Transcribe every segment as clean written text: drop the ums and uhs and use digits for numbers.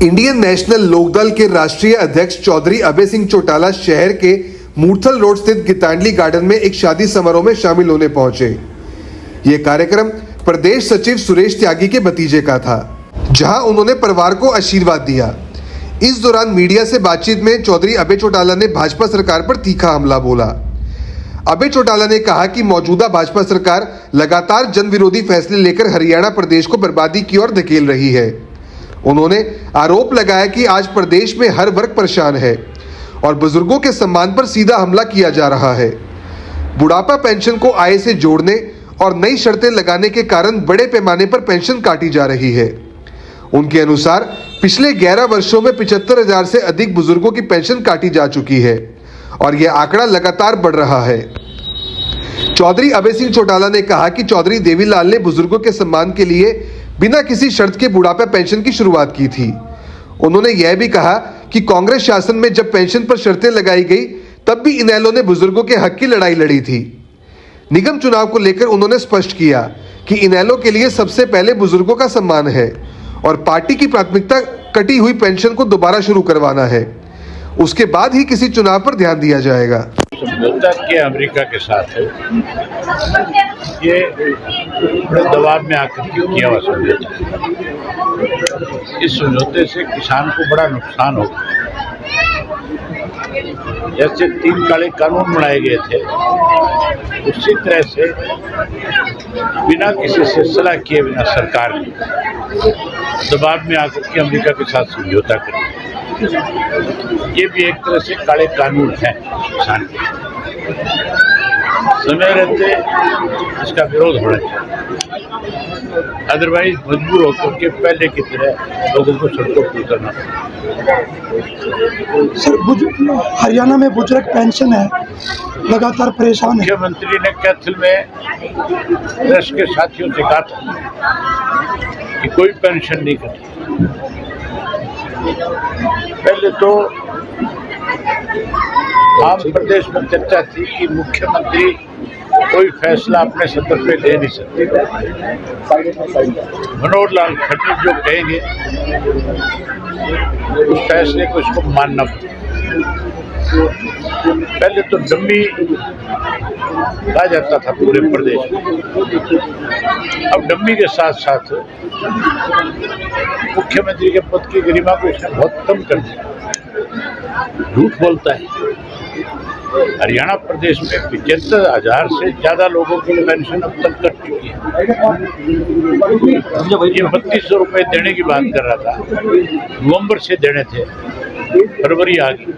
Indian national Lokdal के राष्ट्रीय अध्यक्ष चौधरी अभय सिंह चौटाला शहर के मूर्थल रोड स्थित गीतांजलि गार्डन में एक शादी समारोह में शामिल होने पहुंचे। यह कार्यक्रम प्रदेश सचिव सुरेश त्यागी के भतीजे का था, जहां उन्होंने परिवार को आशीर्वाद दिया। इस दौरान मीडिया से बातचीत में चौधरी अभय चौटाला ने भाजपा सरकार पर तीखा हमला बोला। अभय चौटाला ने कहा कि मौजूदा भाजपा सरकार लगातार जन विरोधी फैसले लेकर हरियाणा प्रदेश को बर्बादी की ओर धकेल रही है। उन्होंने आरोप लगाया कि आज प्रदेश में हर वर्ग परेशान है और बुजुर्गों के सम्मान पर सीधा हमला किया जा रहा है। बुढ़ापा पेंशन को आय से जोड़ने और नई शर्तें लगाने के कारण बड़े पैमाने पर पेंशन काटी जा रही है। उनके अनुसार पिछले 11 वर्षों में 75,000 से अधिक बुजुर्गों की पेंशन काटी जा चुकी है और यह आंकड़ा लगातार बढ़ रहा है। चौधरी अभय सिंह चौटाला ने कहा कि चौधरी देवीलाल ने बुजुर्गों के सम्मान के लिए बिना किसी शर्त के बुढ़ापा पेंशन की शुरुआत की थी। उन्होंने यह भी कहा कि कांग्रेस शासन में जब पेंशन पर शर्तें लगाई गई तब भी इनेलो ने बुजुर्गों के हक की लड़ाई लड़ी थी। निगम चुनाव को लेकर उन्होंने स्पष्ट किया कि इनेलो के लिए सबसे पहले बुजुर्गों का सम्मान है और पार्टी की प्राथमिकता कटी हुई पेंशन को दोबारा शुरू करवाना है। उसके बाद ही किसी चुनाव पर ध्यान दिया जाएगा। समझौता के अमेरिका के साथ है, ये बड़े दबाव में आकर के किया हुआ समझौता है। इस समझौते से किसान को बड़ा नुकसान होगा। जैसे 3 काले कानून बनाए गए थे, उसी तरह से बिना किसी से सलाह किए बिना सरकार ने दबाव में आकर के अमेरिका के साथ समझौता कर। ये भी एक तरह से काले कानून है किसान के। समय रहते इसका विरोध होना चाहिए, अदरवाइज मजबूर होकर के पहले की तरह लोगों को सड़कों पर उतरना पड़ेगा। सर, हरियाणा में बुजुर्ग पेंशन है, लगातार परेशान है। मुख्यमंत्री ने कैथल में प्रेस के साथियों से कहा था कि कोई पेंशन नहीं कटी। पहले तो आम प्रदेश में चर्चा थी कि मुख्यमंत्री कोई फैसला अपने सत्र पे ले नहीं सकते। मनोहर लाल खट्टर जो कहेंगे उस फैसले को इसको मानना पड़ेगा। पहले तो डम्मी कहा जाता था पूरे प्रदेश में, अब डम्मी के साथ साथ मुख्यमंत्री के पद की गरिमा को इसने बहुत कम कर दिया। झूठ बोलता है। हरियाणा प्रदेश में 75,000 से ज्यादा लोगों की पेंशन अब तक कट चुकी है। ये 3200 रुपये देने की बात कर रहा था, नवंबर से देने थे, फरवरी आ गई,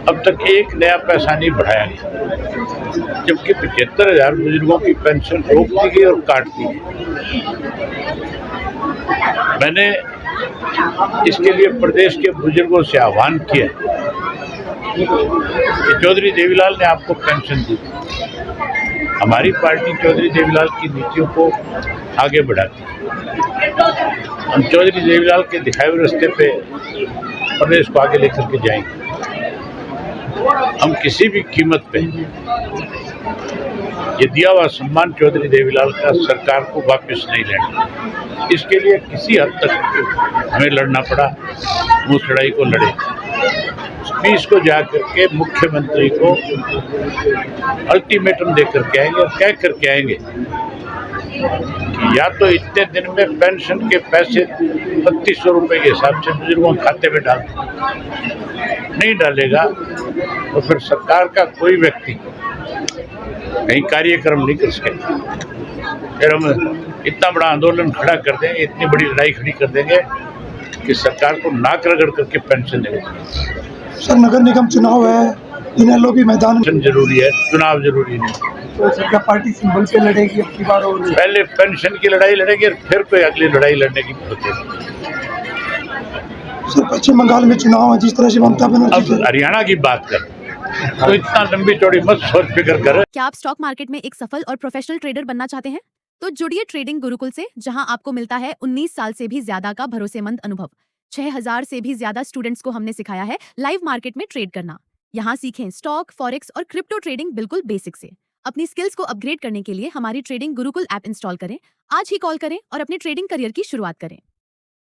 अब तक एक नया पैसा नहीं बढ़ाया गया, जबकि 75,000 बुजुर्गों की पेंशन रोक दी गई और काट दी गई। मैंने इसके लिए प्रदेश के बुजुर्गों से आह्वान किया कि चौधरी देवीलाल ने आपको पेंशन दी। हमारी पार्टी चौधरी देवीलाल की नीतियों को आगे बढ़ाती है। हम चौधरी देवीलाल के दिखाए हुए रास्ते पे प्रदेश को आगे लेकर के जाएंगे। हम किसी भी कीमत पे ये दिया हुआ सम्मान चौधरी देवीलाल का सरकार को वापस नहीं लेना। इसके लिए किसी हद तक हमें लड़ना पड़ा, उस लड़ाई को लड़े। 20 को जाकर के मुख्यमंत्री को अल्टीमेटम देकर के आएंगे और कह कर के आएंगे कि या तो इतने दिन में पेंशन के पैसे 3200 रुपये के हिसाब से बुजुर्गों के खाते में डाल दो। नहीं डालेगा तो फिर सरकार का कोई व्यक्ति कहीं कार्यक्रम नहीं कर सकेगा। फिर हम इतना बड़ा आंदोलन खड़ा कर देंगे, इतनी बड़ी लड़ाई खड़ी कर देंगे कि सरकार को नाक रगड़ करके पेंशन देंगे। सर, नगर निगम चुनाव है, इनेलो भी मैदान में। जरूरी है, चुनाव जरूरी नहीं। तो सरकार पार्टी सिंबल पे लड़ेगी अब की बार, और पहले पेंशन की लड़ाई लड़ेंगे, फिर कोई अगली लड़ाई लड़ने की जरूरत है। सर, पश्चिम बंगाल में चुनाव है, जिस तरह से ममता बनर्जी अब हरियाणा की बात कर तो इतना लंबी चौड़ी मत सोच फिक्र कर। क्या आप स्टॉक मार्केट में एक सफल और प्रोफेशनल ट्रेडर बनना चाहते हैं? तो जुड़िए ट्रेडिंग गुरुकुल से, जहां आपको मिलता है 19 साल से भी ज्यादा का भरोसेमंद अनुभव। 6000 से भी ज्यादा स्टूडेंट्स को हमने सिखाया है लाइव मार्केट में ट्रेड करना। यहाँ सीखें स्टॉक, फॉरेक्स और क्रिप्टो ट्रेडिंग बिल्कुल बेसिक से। अपनी स्किल्स को अपग्रेड करने के लिए हमारी ट्रेडिंग गुरुकुल ऐप इंस्टॉल करें। आज ही कॉल करें और अपने ट्रेडिंग करियर की शुरुआत करें।